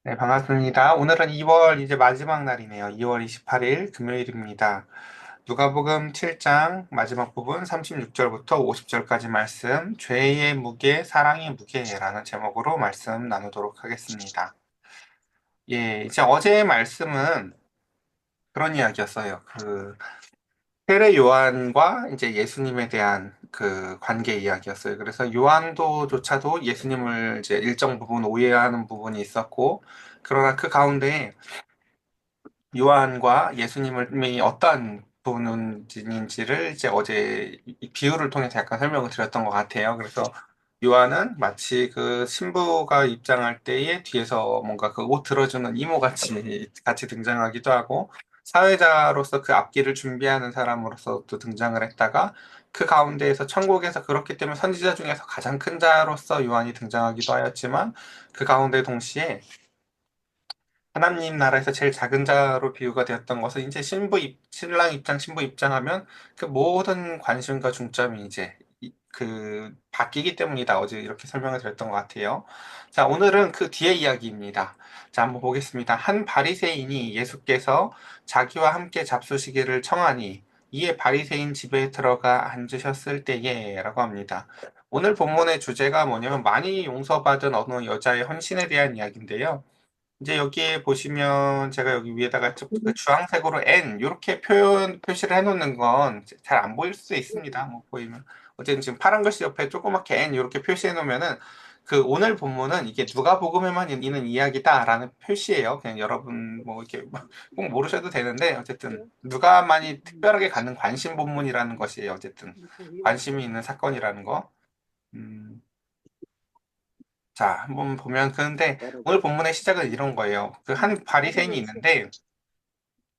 네, 반갑습니다. 오늘은 2월 이제 마지막 날이네요. 2월 28일 금요일입니다. 누가복음 7장 마지막 부분 36절부터 50절까지 말씀, 죄의 무게, 사랑의 무게라는 제목으로 말씀 나누도록 하겠습니다. 예, 이제 어제의 말씀은 그런 이야기였어요. 세례 요한과 이제 예수님에 대한 그 관계 이야기였어요. 그래서 요한도조차도 예수님을 이제 일정 부분 오해하는 부분이 있었고, 그러나 그 가운데 요한과 예수님이 어떠한 분인지를 이제 어제 이 비유를 통해서 약간 설명을 드렸던 것 같아요. 그래서 요한은 마치 그 신부가 입장할 때에 뒤에서 뭔가 그 옷 들어주는 이모같이 등장하기도 하고 사회자로서 그 앞길을 준비하는 사람으로서 또 등장을 했다가 그 가운데에서 천국에서 그렇기 때문에 선지자 중에서 가장 큰 자로서 요한이 등장하기도 하였지만 그 가운데 동시에 하나님 나라에서 제일 작은 자로 비유가 되었던 것은 이제 신랑 입장, 신부 입장하면 그 모든 관심과 중점이 이제 바뀌기 때문이다. 어제 이렇게 설명을 드렸던 것 같아요. 자, 오늘은 그 뒤의 이야기입니다. 자, 한번 보겠습니다. 한 바리새인이 예수께서 자기와 함께 잡수시기를 청하니 이에 바리새인 집에 들어가 앉으셨을 때에라고 합니다. 오늘 본문의 주제가 뭐냐면 많이 용서받은 어느 여자의 헌신에 대한 이야기인데요. 이제 여기에 보시면 제가 여기 위에다가 그 주황색으로 N 이렇게 표시를 해놓는 건 잘 안 보일 수 있습니다. 뭐 보이면 어쨌든 지금 파란 글씨 옆에 조그맣게 N 이렇게 표시해 놓으면은 그 오늘 본문은 이게 누가복음에만 있는 이야기다라는 표시예요. 그냥 여러분 뭐 이렇게 꼭 모르셔도 되는데 어쨌든 누가만이 특별하게 갖는 관심 본문이라는 것이에요. 어쨌든 관심이 있는 사건이라는 거. 음, 자, 한번 보면 그런데 오늘 본문의 시작은 이런 거예요. 그 한 바리새인이 있는데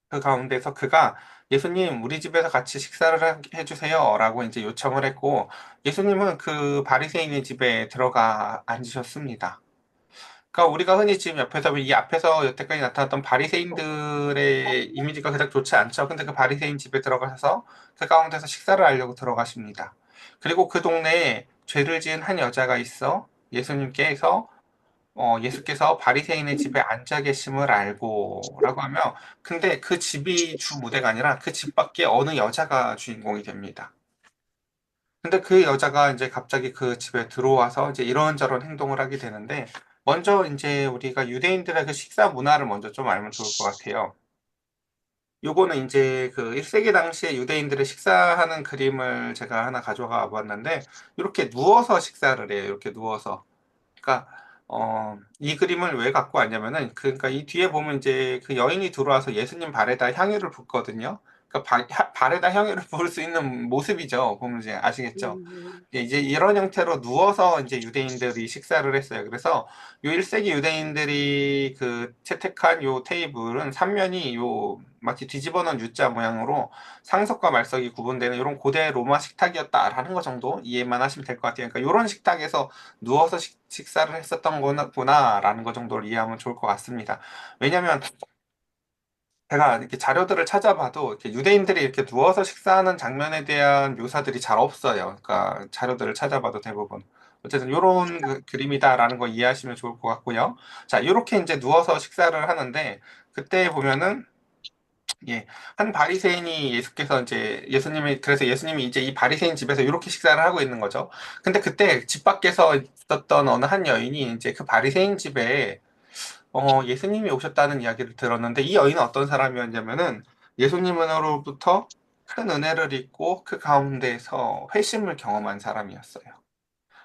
그 가운데서 그가 예수님, 우리 집에서 같이 식사를 해주세요라고 이제 요청을 했고 예수님은 그 바리새인의 집에 들어가 앉으셨습니다. 그러니까 우리가 흔히 지금 옆에서 이 앞에서 여태까지 나타났던 바리새인들의 이미지가 그닥 좋지 않죠. 근데 그 바리새인 집에 들어가셔서 그 가운데서 식사를 하려고 들어가십니다. 그리고 그 동네에 죄를 지은 한 여자가 있어 예수께서 바리새인의 집에 앉아 계심을 알고라고 하며 근데 그 집이 주 무대가 아니라 그 집 밖에 어느 여자가 주인공이 됩니다. 근데 그 여자가 이제 갑자기 그 집에 들어와서 이제 이런저런 행동을 하게 되는데 먼저 이제 우리가 유대인들의 그 식사 문화를 먼저 좀 알면 좋을 것 같아요. 요거는 이제 그 1세기 당시에 유대인들의 식사하는 그림을 제가 하나 가져가 봤는데 이렇게 누워서 식사를 해요. 이렇게 누워서. 그러니까 이 그림을 왜 갖고 왔냐면은 그러니까 이 뒤에 보면 이제 그 여인이 들어와서 예수님 발에다 향유를 붓거든요. 그러니까 발에다 향유를 부을 수 있는 모습이죠. 보면 이제 아시겠죠? 이제 이런 형태로 누워서 이제 유대인들이 식사를 했어요. 그래서 요 1세기 유대인들이 그 채택한 요 테이블은 삼면이 요 마치 뒤집어 놓은 U자 모양으로 상석과 말석이 구분되는 이런 고대 로마 식탁이었다라는 거 정도 이해만 하시면 될 것 같아요. 그러니까 이런 식탁에서 누워서 식사를 했었던 거구나라는 거 정도를 이해하면 좋을 것 같습니다. 왜냐하면 제가 이렇게 자료들을 찾아봐도 이렇게 유대인들이 이렇게 누워서 식사하는 장면에 대한 묘사들이 잘 없어요. 그러니까 자료들을 찾아봐도 대부분. 어쨌든 이런 그림이다라는 거 이해하시면 좋을 것 같고요. 자, 이렇게 이제 누워서 식사를 하는데 그때 보면은 예, 한 바리새인이 예수께서 이제 그래서 예수님이 이제 이 바리새인 집에서 이렇게 식사를 하고 있는 거죠. 근데 그때 집 밖에서 있었던 어느 한 여인이 이제 그 바리새인 집에 예수님이 오셨다는 이야기를 들었는데 이 여인은 어떤 사람이었냐면은 예수님으로부터 큰 은혜를 입고 그 가운데에서 회심을 경험한 사람이었어요.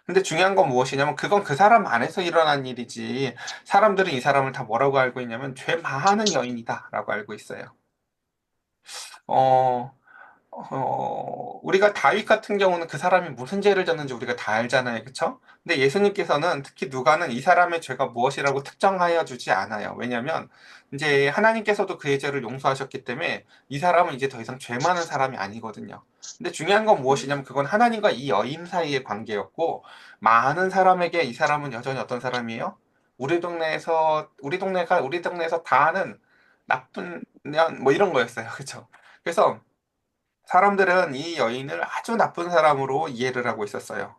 근데 중요한 건 무엇이냐면 그건 그 사람 안에서 일어난 일이지 사람들은 이 사람을 다 뭐라고 알고 있냐면 죄 많은 여인이다라고 알고 있어요. 어, 우리가 다윗 같은 경우는 그 사람이 무슨 죄를 졌는지 우리가 다 알잖아요. 그쵸? 근데 예수님께서는 특히 누가는 이 사람의 죄가 무엇이라고 특정하여 주지 않아요. 왜냐면 이제 하나님께서도 그의 죄를 용서하셨기 때문에 이 사람은 이제 더 이상 죄 많은 사람이 아니거든요. 근데 중요한 건 무엇이냐면 그건 하나님과 이 여인 사이의 관계였고 많은 사람에게 이 사람은 여전히 어떤 사람이에요? 우리 동네에서 다 아는 나쁜 년 뭐 이런 거였어요. 그쵸? 그래서 사람들은 이 여인을 아주 나쁜 사람으로 이해를 하고 있었어요.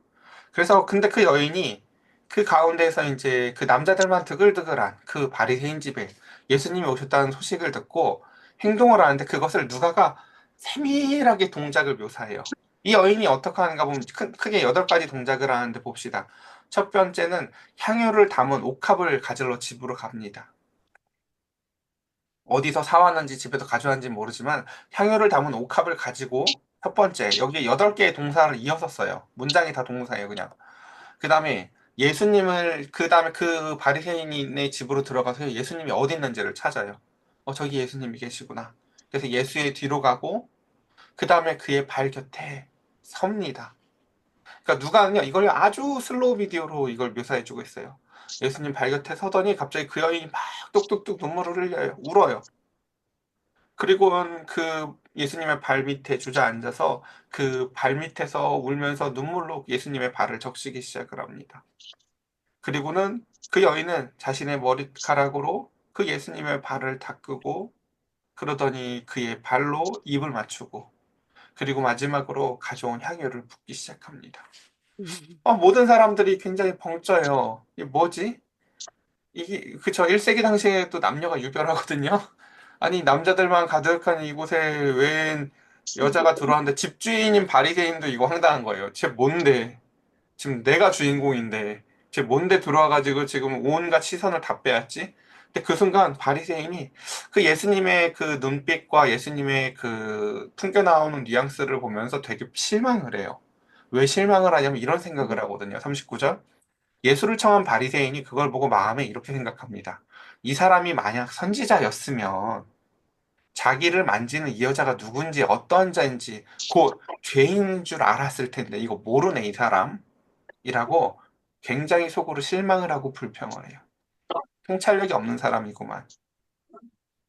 그래서 근데 그 여인이 그 가운데에서 이제 그 남자들만 드글드글한 그 바리새인 집에 예수님이 오셨다는 소식을 듣고 행동을 하는데 그것을 누가가 세밀하게 동작을 묘사해요. 이 여인이 어떻게 하는가 보면 크게 8가지 동작을 하는데 봅시다. 첫 번째는 향유를 담은 옥합을 가지러 집으로 갑니다. 어디서 사왔는지 집에서 가져왔는지 모르지만 향유를 담은 옥합을 가지고 첫 번째 여기에 8개의 동사를 이어서 써요. 문장이 다 동사예요, 그냥. 그 다음에 그 다음에 그 바리새인의 집으로 들어가서 예수님이 어디 있는지를 찾아요. 저기 예수님이 계시구나. 그래서 예수의 뒤로 가고, 그 다음에 그의 발 곁에 섭니다. 그러니까 누가는요, 이걸 아주 슬로우 비디오로 이걸 묘사해주고 있어요. 예수님 발 곁에 서더니 갑자기 그 여인이 막 뚝뚝뚝 눈물을 흘려요. 울어요. 그리고는 그 예수님의 발 밑에 주저앉아서 그 발 밑에서 울면서 눈물로 예수님의 발을 적시기 시작을 합니다. 그리고는 그 여인은 자신의 머리카락으로 그 예수님의 발을 닦고 그러더니 그의 발로 입을 맞추고 그리고 마지막으로 가져온 향유를 붓기 시작합니다. 모든 사람들이 굉장히 벙쪄요. 이게 뭐지? 이게 그쵸 1세기 당시에 또 남녀가 유별하거든요. 아니 남자들만 가득한 이곳에 웬 여자가 들어왔는데 집주인인 바리새인도 이거 황당한 거예요. 쟤 뭔데? 지금 내가 주인공인데 쟤 뭔데 들어와가지고 지금 온갖 시선을 다 빼앗지? 근데 그 순간 바리새인이 그 예수님의 그 눈빛과 예수님의 그 풍겨 나오는 뉘앙스를 보면서 되게 실망을 해요. 왜 실망을 하냐면 이런 생각을 하거든요. 39절. 예수를 청한 바리새인이 그걸 보고 마음에 이렇게 생각합니다. 이 사람이 만약 선지자였으면 자기를 만지는 이 여자가 누군지 어떤 자인지 곧 죄인인 줄 알았을 텐데 이거 모르네 이 사람이라고 굉장히 속으로 실망을 하고 불평을 해요. 통찰력이 없는 사람이구만.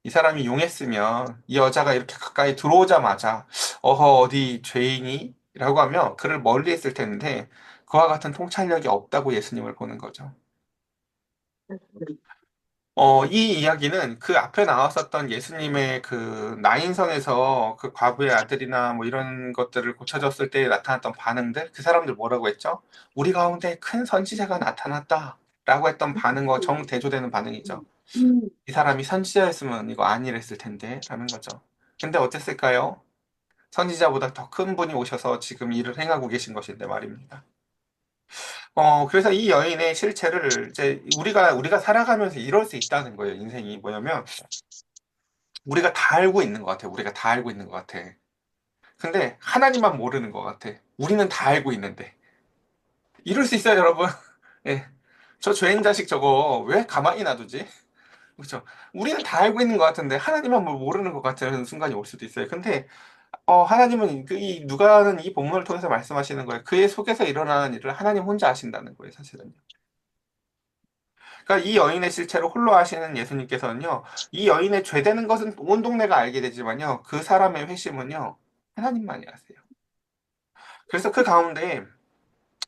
이 사람이 용했으면 이 여자가 이렇게 가까이 들어오자마자 어허 어디 죄인이? 라고 하며 그를 멀리 했을 텐데 그와 같은 통찰력이 없다고 예수님을 보는 거죠. 이 이야기는 그 앞에 나왔었던 예수님의 그 나인성에서 그 과부의 아들이나 뭐 이런 것들을 고쳐줬을 때 나타났던 반응들, 그 사람들 뭐라고 했죠? 우리 가운데 큰 선지자가 나타났다. 라고 했던 반응과 정대조되는 반응이죠. 이 사람이 선지자였으면 이거 아니랬을 텐데, 라는 거죠. 근데 어땠을까요? 선지자보다 더 큰 분이 오셔서 지금 일을 행하고 계신 것인데 말입니다. 그래서 이 여인의 실체를 이제 우리가 살아가면서 이럴 수 있다는 거예요. 인생이 뭐냐면, 우리가 다 알고 있는 것 같아. 우리가 다 알고 있는 것 같아. 근데 하나님만 모르는 것 같아. 우리는 다 알고 있는데. 이럴 수 있어요, 여러분. 예. 저 죄인 자식 저거 왜 가만히 놔두지? 그렇죠. 우리는 다 알고 있는 것 같은데 하나님만 뭘 모르는 것 같은 순간이 올 수도 있어요. 근데 하나님은 이 누가는 이 본문을 통해서 말씀하시는 거예요. 그의 속에서 일어나는 일을 하나님 혼자 아신다는 거예요, 사실은. 그러니까 이 여인의 실체를 홀로 아시는 예수님께서는요, 이 여인의 죄되는 것은 온 동네가 알게 되지만요, 그 사람의 회심은요, 하나님만이 아세요. 그래서 그 가운데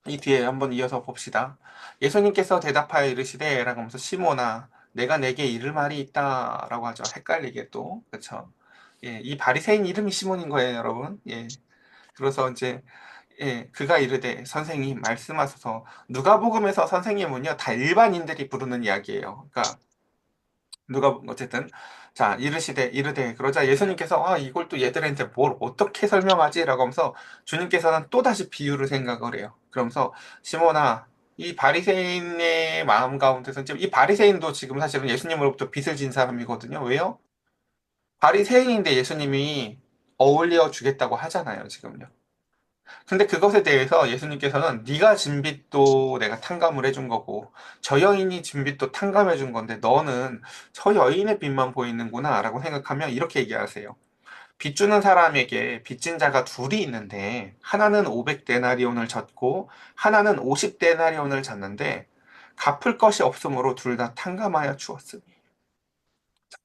이 뒤에 한번 이어서 봅시다. 예수님께서 대답하여 이르시되 라고 하면서 시몬아, 내가 내게 이를 말이 있다라고 하죠. 헷갈리게 또, 그렇죠? 예, 이 바리새인 이름이 시몬인 거예요, 여러분. 예, 그래서 이제 그가 이르되 선생님 말씀하소서 누가복음에서 선생님은요 다 일반인들이 부르는 이야기예요. 그러니까 누가 어쨌든 자 이르되 그러자 예수님께서 이걸 또 얘들한테 뭘 어떻게 설명하지라고 하면서 주님께서는 또다시 비유를 생각을 해요. 그러면서 시몬아 이 바리새인의 마음 가운데서 지금 이 바리새인도 지금 사실은 예수님으로부터 빚을 진 사람이거든요. 왜요? 바리새인인데 예수님이 어울려 주겠다고 하잖아요, 지금요. 근데 그것에 대해서 예수님께서는 네가 진 빚도 내가 탕감을 해준 거고 저 여인이 진 빚도 탕감해 준 건데 너는 저 여인의 빚만 보이는구나 라고 생각하면 이렇게 얘기하세요. 빚 주는 사람에게 빚진 자가 둘이 있는데 하나는 500데나리온을 졌고 하나는 50데나리온을 졌는데 갚을 것이 없으므로 둘 다 탕감하여 주었으니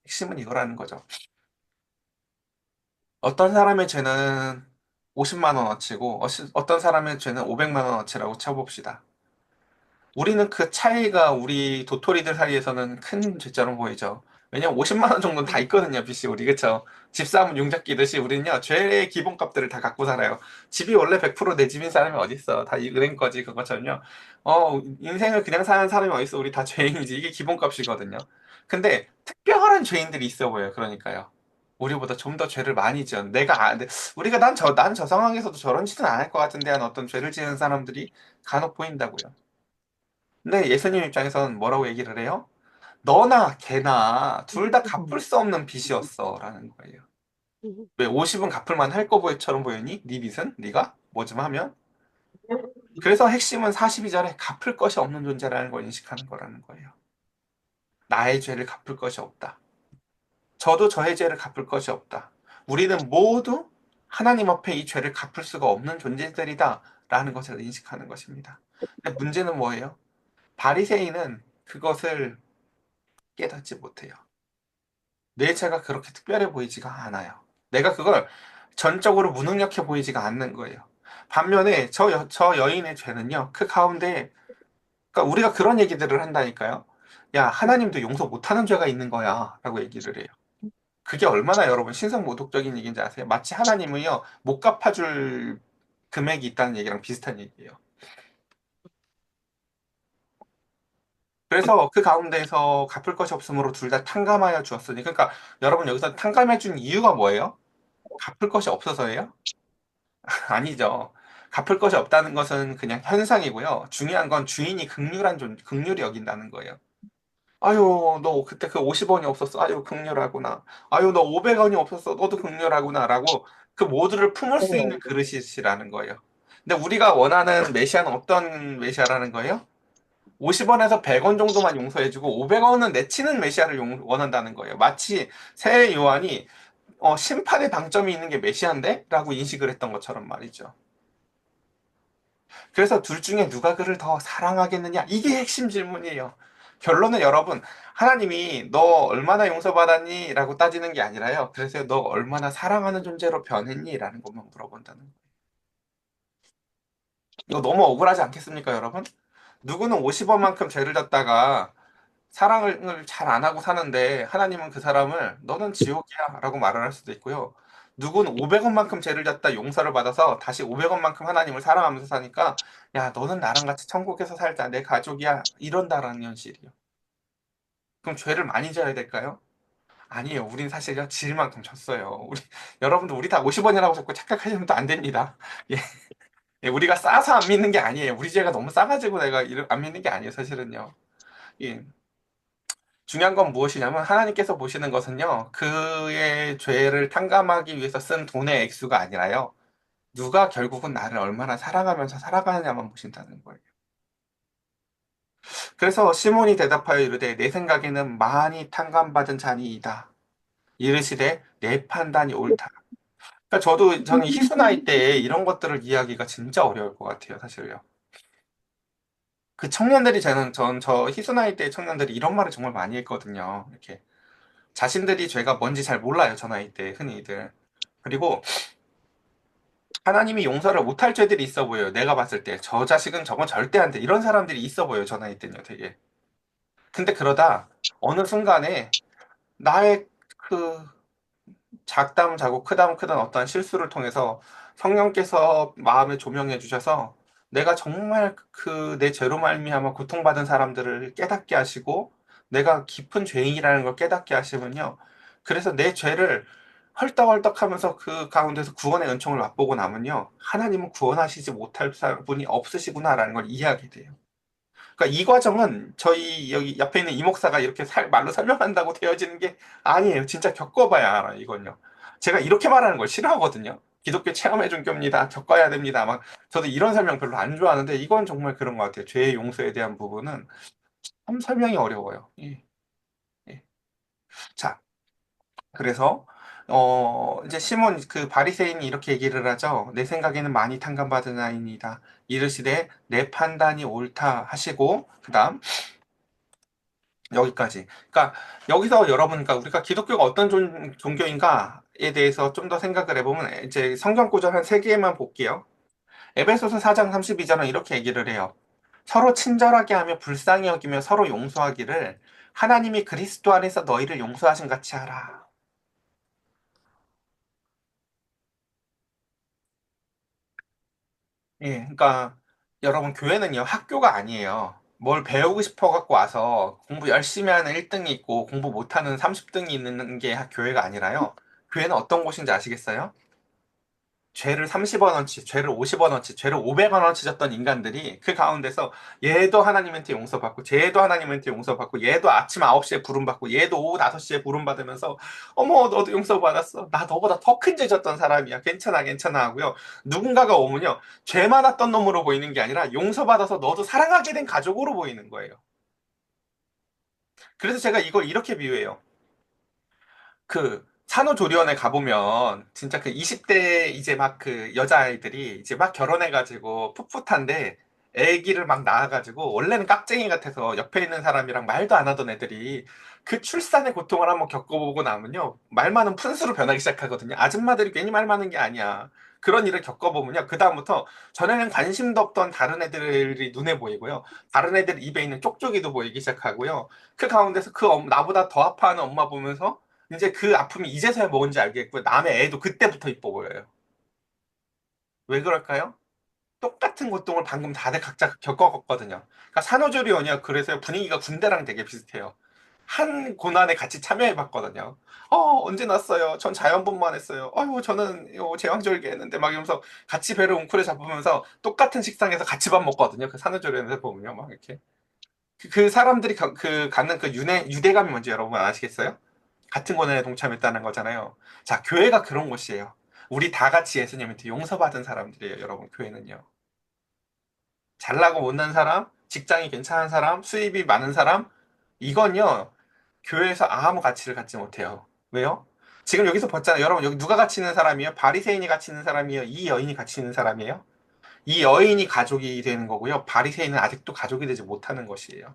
핵심은 이거라는 거죠. 어떤 사람의 죄는 50만 원어치고 어떤 사람의 죄는 500만 원어치라고 쳐봅시다. 우리는 그 차이가 우리 도토리들 사이에서는 큰 죄처럼 보이죠. 왜냐면 50만 원 정도는 다 있거든요, 빚이 우리. 그쵸? 집 사면 용접 끼듯이 우리는요, 죄의 기본값들을 다 갖고 살아요. 집이 원래 100%내 집인 사람이 어딨어. 다 이 은행 거지, 그것처럼요. 인생을 그냥 사는 사람이 어딨어. 우리 다 죄인이지. 이게 기본값이거든요. 근데 특별한 죄인들이 있어 보여요. 그러니까요. 우리보다 좀 더 죄를 많이 지은 우리가 난 저 상황에서도 저런 짓은 안 할 것 같은데 한 어떤 죄를 지은 사람들이 간혹 보인다고요. 근데 예수님 입장에서는 뭐라고 얘기를 해요? 너나 걔나 둘 다 갚을 수 없는 빚이었어 라는 거예요. 왜 50은 갚을 만할 거처럼 보이니? 네 빚은? 네가 뭐 좀 하면? 그래서 핵심은 42절에 갚을 것이 없는 존재라는 걸 인식하는 거라는 거예요. 나의 죄를 갚을 것이 없다. 저도 저의 죄를 갚을 것이 없다. 우리는 모두 하나님 앞에 이 죄를 갚을 수가 없는 존재들이다 라는 것을 인식하는 것입니다. 근데 문제는 뭐예요? 바리새인은 그것을 깨닫지 못해요. 내 죄가 그렇게 특별해 보이지가 않아요. 내가 그걸 전적으로 무능력해 보이지가 않는 거예요. 반면에 저 여인의 죄는요, 그 가운데, 그러니까 우리가 그런 얘기들을 한다니까요. 야, 하나님도 용서 못하는 죄가 있는 거야. 라고 얘기를 해요. 그게 얼마나 여러분 신성모독적인 얘기인지 아세요? 마치 하나님은요, 못 갚아줄 금액이 있다는 얘기랑 비슷한 얘기예요. 그래서 그 가운데서 갚을 것이 없으므로 둘 다 탕감하여 주었으니. 그러니까 여러분 여기서 탕감해 준 이유가 뭐예요? 갚을 것이 없어서예요? 아니죠. 갚을 것이 없다는 것은 그냥 현상이고요. 중요한 건 주인이 극률이 여긴다는 거예요. 아유, 너 그때 그 50원이 없었어. 아유, 극률하구나. 아유, 너 500원이 없었어. 너도 극률하구나. 라고 그 모두를 품을 수 있는 그릇이라는 거예요. 근데 우리가 원하는 메시아는 어떤 메시아라는 거예요? 50원에서 100원 정도만 용서해주고 500원은 내치는 메시아를 원한다는 거예요. 마치 새 요한이 심판의 방점이 있는 게 메시아인데? 라고 인식을 했던 것처럼 말이죠. 그래서 둘 중에 누가 그를 더 사랑하겠느냐? 이게 핵심 질문이에요. 결론은 여러분, 하나님이 너 얼마나 용서받았니? 라고 따지는 게 아니라요. 그래서 너 얼마나 사랑하는 존재로 변했니? 라는 것만 물어본다는 거예요. 이거 너무 억울하지 않겠습니까, 여러분? 누구는 50원만큼 죄를 졌다가 사랑을 잘 안 하고 사는데 하나님은 그 사람을 너는 지옥이야 라고 말을 할 수도 있고요. 누구는 500원만큼 죄를 졌다 용서를 받아서 다시 500원만큼 하나님을 사랑하면서 사니까 야 너는 나랑 같이 천국에서 살자 내 가족이야 이런다라는 현실이요. 그럼 죄를 많이 져야 될까요? 아니에요. 우린 사실요 질 만큼 졌어요. 여러분들 우리 다 50원이라고 자꾸 착각하시면 또 안 됩니다. 예, 예, 우리가 싸서 안 믿는 게 아니에요. 우리 죄가 너무 싸가지고 내가 안 믿는 게 아니에요. 사실은요. 예. 중요한 건 무엇이냐면 하나님께서 보시는 것은요, 그의 죄를 탕감하기 위해서 쓴 돈의 액수가 아니라요, 누가 결국은 나를 얼마나 사랑하면서 살아가느냐만 보신다는 거예요. 그래서 시몬이 대답하여 이르되 내 생각에는 많이 탕감받은 자니이다. 이르시되 내 판단이 옳다. 그러니까 저는 희순아이 때 이런 것들을 이해하기가 진짜 어려울 것 같아요, 사실요. 그 청년들이 저 희순아이 때 청년들이 이런 말을 정말 많이 했거든요. 이렇게. 자신들이 죄가 뭔지 잘 몰라요, 저 나이 때, 흔히들. 그리고 하나님이 용서를 못할 죄들이 있어 보여요. 내가 봤을 때. 저 자식은 저건 절대 안 돼. 이런 사람들이 있어 보여요, 저 나이 때는요, 되게. 근데 그러다 어느 순간에 나의 그 작다면 작고 크다면 크던 어떠한 실수를 통해서 성령께서 마음을 조명해 주셔서 내가 정말 그 내 죄로 말미암아 고통받은 사람들을 깨닫게 하시고 내가 깊은 죄인이라는 걸 깨닫게 하시면요. 그래서 내 죄를 헐떡헐떡하면서 그 가운데서 구원의 은총을 맛보고 나면요. 하나님은 구원하시지 못할 분이 없으시구나라는 걸 이해하게 돼요. 그러니까 이 과정은 저희 여기 옆에 있는 이 목사가 이렇게 말로 설명한다고 되어지는 게 아니에요. 진짜 겪어봐야 알아요, 이건요. 제가 이렇게 말하는 걸 싫어하거든요. 기독교 체험해 준 겁니다. 겪어야 됩니다. 막 저도 이런 설명 별로 안 좋아하는데 이건 정말 그런 것 같아요. 죄의 용서에 대한 부분은 참 설명이 어려워요. 예, 예. 자, 그래서 이제 시몬 그 바리새인이 이렇게 얘기를 하죠. 내 생각에는 많이 탕감받은 아이니다. 이르시되 내 판단이 옳다 하시고 그다음 여기까지. 그러니까 여기서 여러분, 그러니까 우리가 기독교가 어떤 종교인가에 대해서 좀 더 생각을 해보면 이제 성경 구절 한 세 개만 볼게요. 에베소서 4장 32절은 이렇게 얘기를 해요. 서로 친절하게 하며 불쌍히 여기며 서로 용서하기를 하나님이 그리스도 안에서 너희를 용서하신 같이 하라. 예, 그러니까 여러분 교회는요 학교가 아니에요. 뭘 배우고 싶어 갖고 와서 공부 열심히 하는 1등이 있고 공부 못하는 30등이 있는 게 교회가 아니라요. 교회는 어떤 곳인지 아시겠어요? 죄를 30원어치, 죄를 50원어치, 죄를 500원어치 졌던 인간들이 그 가운데서 얘도 하나님한테 용서받고, 쟤도 하나님한테 용서받고, 얘도 아침 9시에 부름받고, 얘도 오후 5시에 부름받으면서, 어머, 너도 용서받았어. 나 너보다 더 큰 죄 졌던 사람이야. 괜찮아, 괜찮아 하고요. 누군가가 오면요, 죄 많았던 놈으로 보이는 게 아니라 용서받아서 너도 사랑하게 된 가족으로 보이는 거예요. 그래서 제가 이걸 이렇게 비유해요. 그 산후조리원에 가보면 진짜 그 20대 이제 막 그 여자아이들이 이제 막 결혼해가지고 풋풋한데 애기를 막 낳아가지고 원래는 깍쟁이 같아서 옆에 있는 사람이랑 말도 안 하던 애들이 그 출산의 고통을 한번 겪어보고 나면요 말 많은 푼수로 변하기 시작하거든요. 아줌마들이 괜히 말 많은 게 아니야. 그런 일을 겪어보면요 그다음부터 전에는 관심도 없던 다른 애들이 눈에 보이고요. 다른 애들 입에 있는 쪽쪽이도 보이기 시작하고요. 그 가운데서 나보다 더 아파하는 엄마 보면서 이제 그 아픔이 이제서야 뭔지 알겠고, 남의 애도 그때부터 이뻐 보여요. 왜 그럴까요? 똑같은 고통을 방금 다들 각자 겪어갔거든요. 그러니까 산후조리원이요. 그래서 분위기가 군대랑 되게 비슷해요. 한 고난에 같이 참여해봤거든요. 언제 났어요? 전 자연분만 했어요. 아유, 저는 제왕절개 했는데 막 이러면서 같이 배를 웅크려 잡으면서 똑같은 식당에서 같이 밥 먹거든요. 그 산후조리원에서 보면요. 막 이렇게. 그 사람들이 갖는 그 유대감이 뭔지 여러분 아시겠어요? 같은 고난에 동참했다는 거잖아요. 자, 교회가 그런 곳이에요. 우리 다 같이 예수님한테 용서받은 사람들이에요, 여러분, 교회는요. 잘나고 못난 사람, 직장이 괜찮은 사람, 수입이 많은 사람, 이건요, 교회에서 아무 가치를 갖지 못해요. 왜요? 지금 여기서 봤잖아요. 여러분, 여기 누가 가치 있는 사람이에요? 바리새인이 가치 있는 사람이에요? 이 여인이 가치 있는 사람이에요? 이 여인이 가족이 되는 거고요. 바리새인은 아직도 가족이 되지 못하는 것이에요.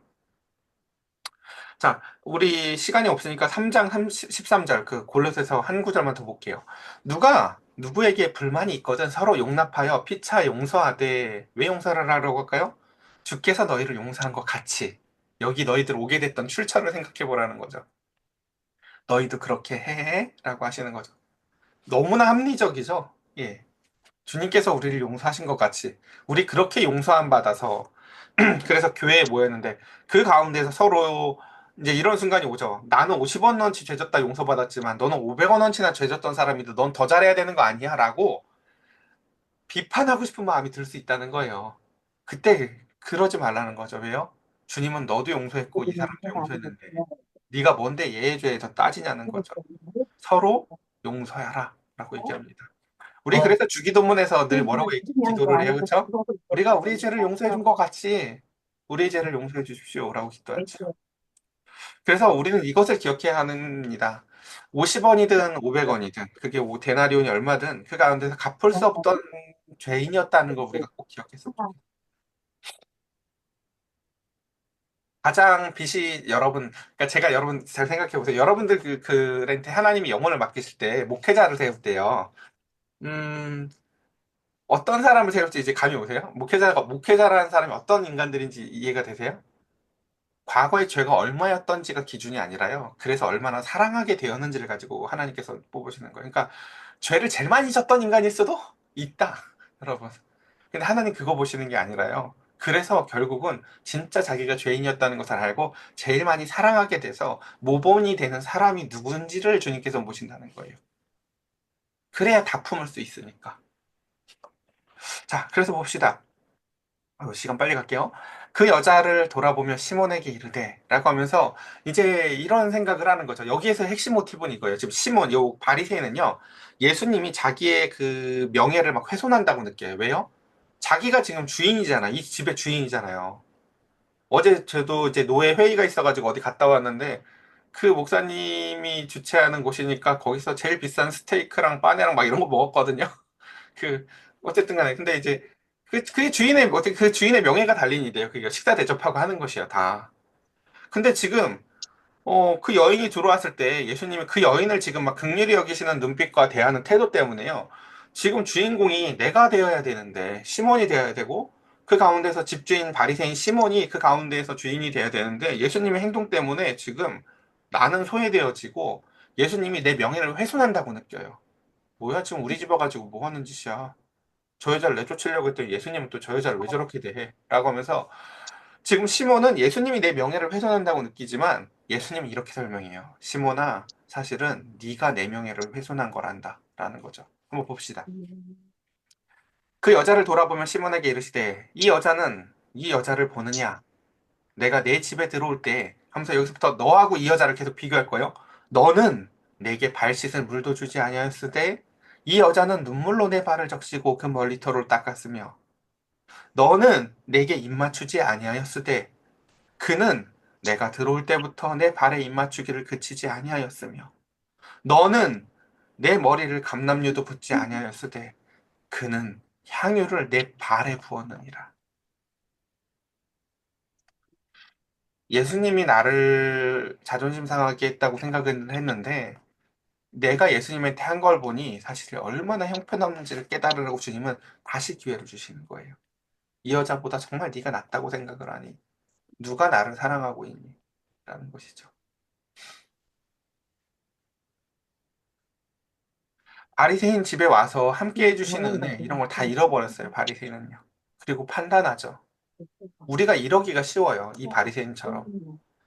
자, 우리 시간이 없으니까 3장 13절 그 골로새서 한 구절만 더 볼게요. 누가 누구에게 불만이 있거든 서로 용납하여 피차 용서하되 왜 용서를 하라고 할까요? 주께서 너희를 용서한 것 같이 여기 너희들 오게 됐던 출처를 생각해 보라는 거죠. 너희도 그렇게 해? 라고 하시는 거죠. 너무나 합리적이죠? 예. 주님께서 우리를 용서하신 것 같이 우리 그렇게 용서함 받아서 그래서 교회에 모였는데 그 가운데서 서로 이제 이런 순간이 오죠. 나는 50원어치 죄졌다 용서받았지만 너는 500원어치나 죄졌던 사람인데 넌 더 잘해야 되는 거 아니야? 라고 비판하고 싶은 마음이 들 수 있다는 거예요. 그때 그러지 말라는 거죠. 왜요? 주님은 너도 용서했고 이 사람도 용서했는데 네가 뭔데 얘의 죄에 더 따지냐는 거죠. 서로 용서하라 라고 얘기합니다. 우리 그래서 주기도문에서 늘 뭐라고 기도를 해요, 그렇죠? 우리가 우리 죄를 용서해 준 것 같이 우리 죄를 용서해 주십시오라고 기도하죠. 그래서 우리는 이것을 기억해야 합니다. 50원이든 500원이든 그게 데나리온이 얼마든 그 가운데서 갚을 수 없던 죄인이었다는 걸 우리가 꼭 기억했으면 좋겠어요. 가장 빚이 여러분, 그러니까 제가 여러분 잘 생각해 보세요. 여러분들 그한테 하나님이 영혼을 맡기실 때 목회자를 세울 때요. 음, 어떤 사람을 세울지 이제 감이 오세요? 목회자라는 사람이 어떤 인간들인지 이해가 되세요? 과거의 죄가 얼마였던지가 기준이 아니라요. 그래서 얼마나 사랑하게 되었는지를 가지고 하나님께서 뽑으시는 거예요. 그러니까 죄를 제일 많이 졌던 인간일 수도 있다, 여러분. 근데 하나님 그거 보시는 게 아니라요. 그래서 결국은 진짜 자기가 죄인이었다는 것을 알고 제일 많이 사랑하게 돼서 모범이 되는 사람이 누군지를 주님께서 보신다는 거예요. 그래야 다 품을 수 있으니까. 자, 그래서 봅시다. 시간 빨리 갈게요. 그 여자를 돌아보며 시몬에게 이르되 라고 하면서 이제 이런 생각을 하는 거죠. 여기에서 핵심 모티브는 이거예요. 지금 시몬, 요 바리새인은요. 예수님이 자기의 그 명예를 막 훼손한다고 느껴요. 왜요? 자기가 지금 주인이잖아. 이 집의 주인이잖아요. 어제 저도 이제 노예 회의가 있어가지고 어디 갔다 왔는데 그 목사님이 주최하는 곳이니까 거기서 제일 비싼 스테이크랑 빠네랑 막 이런 거 먹었거든요. 그 어쨌든 간에 근데 이제 그 주인의 어떻게 그 주인의 명예가 달린 일이에요. 그게 식사 대접하고 하는 것이야 다. 근데 지금 그 여인이 들어왔을 때 예수님이 그 여인을 지금 막 긍휼히 여기시는 눈빛과 대하는 태도 때문에요. 지금 주인공이 내가 되어야 되는데 시몬이 되어야 되고 그 가운데서 집주인 바리새인 시몬이 그 가운데에서 주인이 되어야 되는데 예수님의 행동 때문에 지금 나는 소외되어지고 예수님이 내 명예를 훼손한다고 느껴요. 뭐야, 지금 우리 집 와가지고 뭐 하는 짓이야. 저 여자를 내쫓으려고 했더니 예수님은 또 저 여자를 왜 저렇게 대해? 라고 하면서 지금 시몬은 예수님이 내 명예를 훼손한다고 느끼지만 예수님이 이렇게 설명해요. 시몬아, 사실은 네가 내 명예를 훼손한 거란다. 라는 거죠. 한번 봅시다. 그 여자를 돌아보면 시몬에게 이르시되 이 여자는 이 여자를 보느냐? 내가 내 집에 들어올 때 하면서 여기서부터 너하고 이 여자를 계속 비교할 거예요. 너는 내게 발 씻을 물도 주지 아니하였으되 이 여자는 눈물로 내 발을 적시고 그 멀리터로 닦았으며 너는 내게 입 맞추지 아니하였으되 그는 내가 들어올 때부터 내 발에 입 맞추기를 그치지 아니하였으며 너는 내 머리를 감람유도 붓지 아니하였으되 그는 향유를 내 발에 부었느니라. 예수님이 나를 자존심 상하게 했다고 생각은 했는데 내가 예수님한테 한 걸 보니 사실 얼마나 형편없는지를 깨달으라고 주님은 다시 기회를 주시는 거예요. 이 여자보다 정말 네가 낫다고 생각을 하니 누가 나를 사랑하고 있니? 라는 것이죠. 바리새인 집에 와서 함께 해주시는 은혜 이런 걸 다 잃어버렸어요. 바리새인은요. 그리고 판단하죠. 우리가 이러기가 쉬워요. 이 바리새인처럼.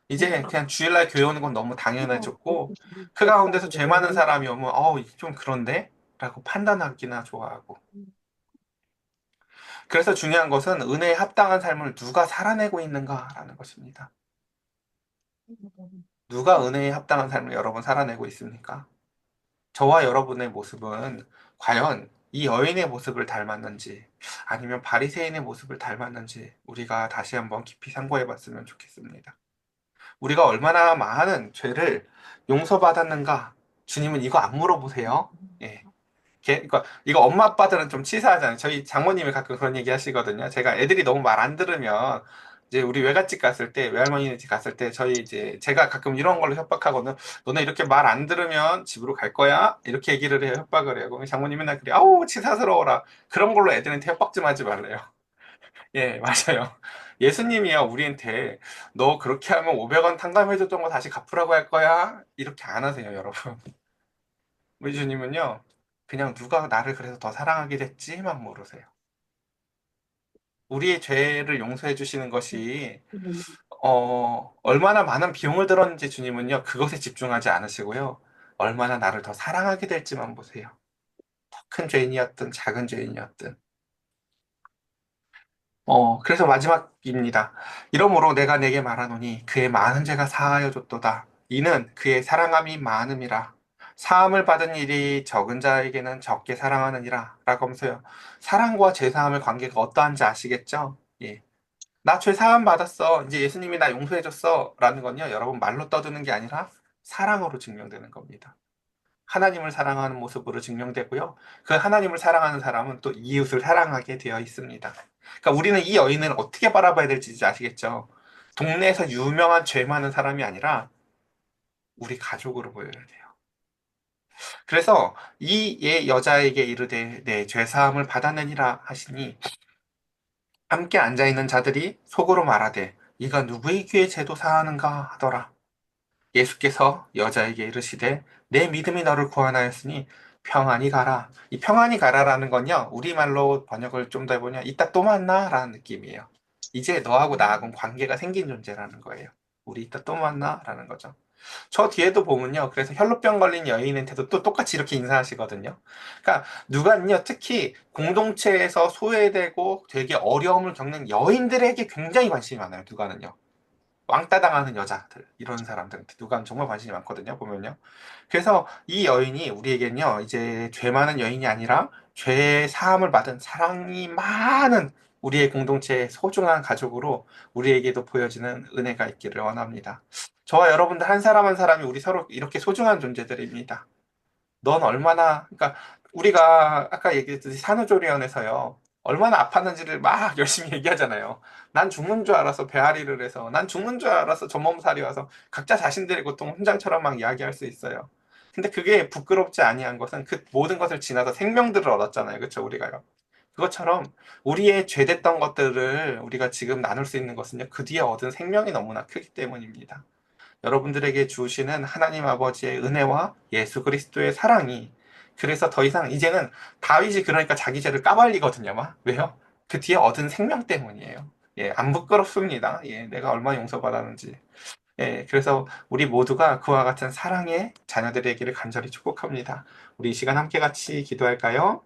이제 그냥 주일날 교회 오는 건 너무 당연해졌고 그 가운데서 죄 많은 사람이 오면 좀 그런데? 라고 판단하기나 좋아하고 그래서 중요한 것은 은혜에 합당한 삶을 누가 살아내고 있는가라는 것입니다. 누가 은혜에 합당한 삶을 여러분 살아내고 있습니까? 저와 여러분의 모습은 과연 이 여인의 모습을 닮았는지 아니면 바리새인의 모습을 닮았는지 우리가 다시 한번 깊이 상고해 봤으면 좋겠습니다. 우리가 얼마나 많은 죄를 용서받았는가? 주님은 이거 안 물어보세요. 예. 그러니까 이거 엄마 아빠들은 좀 치사하잖아요. 저희 장모님이 가끔 그런 얘기 하시거든요. 제가 애들이 너무 말 안 들으면 이제 우리 외갓집 갔을 때 외할머니 집 갔을 때 저희 이제 제가 가끔 이런 걸로 협박하거든. 너네 이렇게 말 안 들으면 집으로 갈 거야? 이렇게 얘기를 해요. 협박을 해요. 그럼 장모님 맨날 그래. 아우 치사스러워라. 그런 걸로 애들한테 협박 좀 하지 말래요. 예, 맞아요. 예수님이요, 우리한테 너 그렇게 하면 500원 탕감해줬던 거 다시 갚으라고 할 거야? 이렇게 안 하세요, 여러분. 우리 주님은요, 그냥 누가 나를 그래서 더 사랑하게 됐지만 모르세요. 우리의 죄를 용서해 주시는 것이, 얼마나 많은 비용을 들었는지 주님은요, 그것에 집중하지 않으시고요, 얼마나 나를 더 사랑하게 될지만 보세요. 더 큰 죄인이었든 작은 죄인이었든. 그래서 마지막입니다. 이러므로 내가 내게 말하노니 그의 많은 죄가 사하여 줬도다. 이는 그의 사랑함이 많음이라. 사함을 받은 일이 적은 자에게는 적게 사랑하느니라. 라고 하면서요. 사랑과 죄 사함의 관계가 어떠한지 아시겠죠? 예. 나 죄 사함 받았어. 이제 예수님이 나 용서해 줬어. 라는 건요. 여러분 말로 떠드는 게 아니라 사랑으로 증명되는 겁니다. 하나님을 사랑하는 모습으로 증명되고요. 그 하나님을 사랑하는 사람은 또 이웃을 사랑하게 되어 있습니다. 그러니까 우리는 이 여인을 어떻게 바라봐야 될지 이제 아시겠죠? 동네에서 유명한 죄 많은 사람이 아니라 우리 가족으로 보여야 돼요. 그래서 이 여자에게 이르되 내 죄사함을 받았느니라 하시니 함께 앉아있는 자들이 속으로 말하되 이가 누구의 귀에 죄도 사하는가 하더라. 예수께서 여자에게 이르시되 내 믿음이 너를 구원하였으니 평안히 가라. 이 평안히 가라라는 건요. 우리말로 번역을 좀 더 해보면 이따 또 만나라는 느낌이에요. 이제 너하고 나하고는 관계가 생긴 존재라는 거예요. 우리 이따 또 만나라는 거죠. 저 뒤에도 보면요. 그래서 혈루병 걸린 여인한테도 또 똑같이 이렇게 인사하시거든요. 그러니까 누가는요. 특히 공동체에서 소외되고 되게 어려움을 겪는 여인들에게 굉장히 관심이 많아요. 누가는요. 왕따 당하는 여자들 이런 사람들한테 누가 정말 관심이 많거든요 보면요. 그래서 이 여인이 우리에겐요 이제 죄 많은 여인이 아니라 죄 사함을 받은 사랑이 많은 우리의 공동체의 소중한 가족으로 우리에게도 보여지는 은혜가 있기를 원합니다. 저와 여러분들 한 사람 한 사람이 우리 서로 이렇게 소중한 존재들입니다. 넌 얼마나, 그러니까 우리가 아까 얘기했듯이 산후조리원에서요, 얼마나 아팠는지를 막 열심히 얘기하잖아요. 난 죽는 줄 알아서 배앓이를 해서, 난 죽는 줄 알아서 전몸살이 와서 각자 자신들의 고통 혼장처럼 막 이야기할 수 있어요. 근데 그게 부끄럽지 아니한 것은 그 모든 것을 지나서 생명들을 얻었잖아요. 그쵸, 우리가요. 그것처럼 우리의 죄됐던 것들을 우리가 지금 나눌 수 있는 것은요, 그 뒤에 얻은 생명이 너무나 크기 때문입니다. 여러분들에게 주시는 하나님 아버지의 은혜와 예수 그리스도의 사랑이 그래서 더 이상 이제는 다윗이 그러니까 자기 죄를 까발리거든요, 막. 왜요? 그 뒤에 얻은 생명 때문이에요. 예, 안 부끄럽습니다. 예, 내가 얼마 용서받았는지. 예, 그래서 우리 모두가 그와 같은 사랑의 자녀들이 되기를 간절히 축복합니다. 우리 이 시간 함께 같이 기도할까요?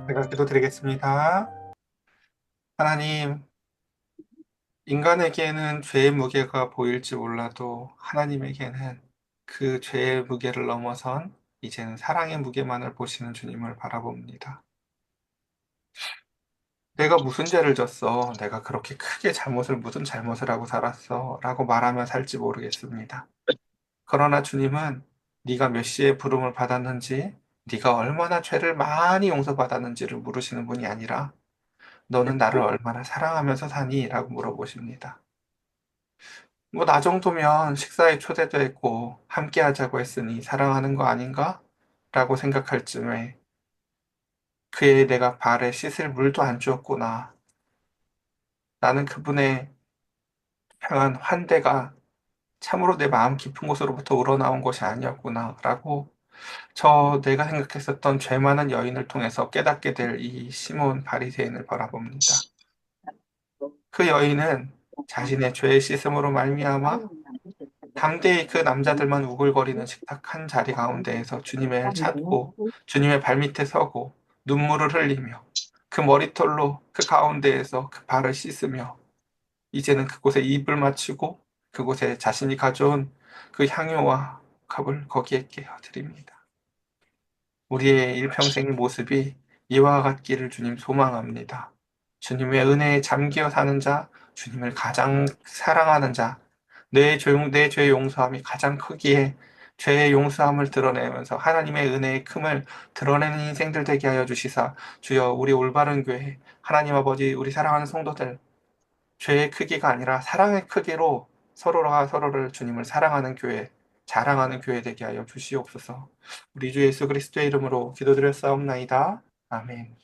제가 기도드리겠습니다. 하나님, 인간에게는 죄의 무게가 보일지 몰라도 하나님에게는 그 죄의 무게를 넘어선 이제는 사랑의 무게만을 보시는 주님을 바라봅니다. 내가 무슨 죄를 졌어? 내가 그렇게 크게 무슨 잘못을 하고 살았어? 라고 말하며 살지 모르겠습니다. 그러나 주님은 네가 몇 시에 부름을 받았는지, 네가 얼마나 죄를 많이 용서받았는지를 물으시는 분이 아니라 너는 나를 얼마나 사랑하면서 사니? 라고 물어보십니다. 뭐, 나 정도면 식사에 초대도 했고, 함께 하자고 했으니 사랑하는 거 아닌가? 라고 생각할 쯤에 그의 내가 발에 씻을 물도 안 주었구나. 나는 그분의 향한 환대가 참으로 내 마음 깊은 곳으로부터 우러나온 것이 아니었구나. 라고 내가 생각했었던 죄 많은 여인을 통해서 깨닫게 될 이 시몬 바리새인을 바라봅니다. 그 여인은 자신의 죄의 씻음으로 말미암아 담대히 그 남자들만 우글거리는 식탁 한 자리 가운데에서 주님을 찾고 주님의 발밑에 서고 눈물을 흘리며 그 머리털로 그 가운데에서 그 발을 씻으며 이제는 그곳에 입을 맞추고 그곳에 자신이 가져온 그 향유와 컵을 거기에 깨어 드립니다. 우리의 일평생의 모습이 이와 같기를 주님 소망합니다. 주님의 은혜에 잠겨 사는 자, 주님을 가장 사랑하는 자, 내 죄 용서함이 가장 크기에 죄의 용서함을 드러내면서 하나님의 은혜의 큼을 드러내는 인생들 되게 하여 주시사 주여 우리 올바른 교회 하나님 아버지 우리 사랑하는 성도들 죄의 크기가 아니라 사랑의 크기로 서로가 서로를 주님을 사랑하는 교회 자랑하는 교회 되게 하여 주시옵소서. 우리 주 예수 그리스도의 이름으로 기도드렸사옵나이다. 아멘.